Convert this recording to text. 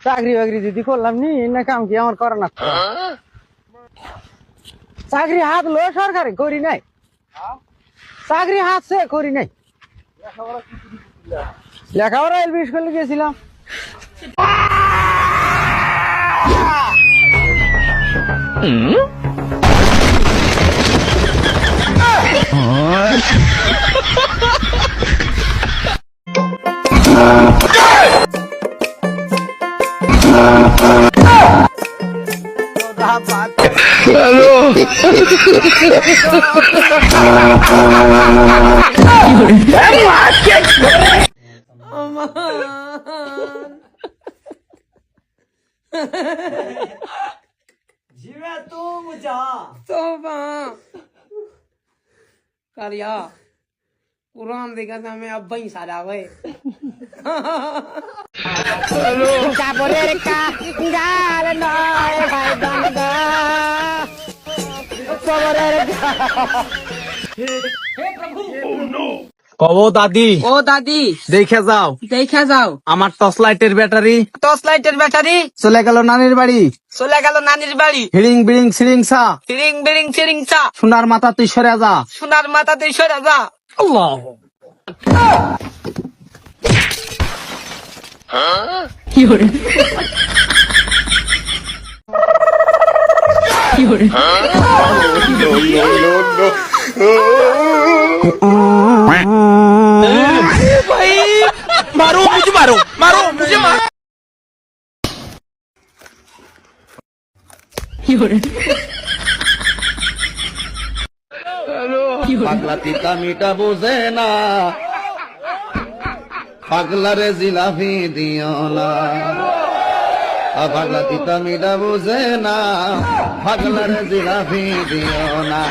চাকরি বাকরি যদি করলাম নি না কাম কি আমার করা না চাকরি হাত লো সরকারি করি নাই চাকরি হাত সে করি নাই লেখাপড়া এলবি স্কুলে গেছিলাম जिਵੇਂ ਤੂੰ ਮੁਝਾ तोबा करिया कुरान देखा था मैं अब ही सारा हुए চাপরের গাল নয় ভাই বান্দা খবরের কব দাদি ओ दादी দেখে যাও देखा जाओ আমার টর্চ লাইটের ব্যাটারি टॉर्च लाइटर बैटारी চলে গেল নানির বাড়ি चले गलो नानिर बाड़ी হিড়িং বিড়িং সিড়িং সা फिरिंग बिरिंग चिरिंग चा সোনার মাথা তুই সরে যা सुनार माता देशो राजा আল্লাহ मारो मुझे मारो मारो मुझे मारो পাগলা তিতা মিটা বোঝে না পাগলারে জিলাপি দিও না পাগলা তিতা মিটা বোঝে না পাগলারে জিলাপি দিও না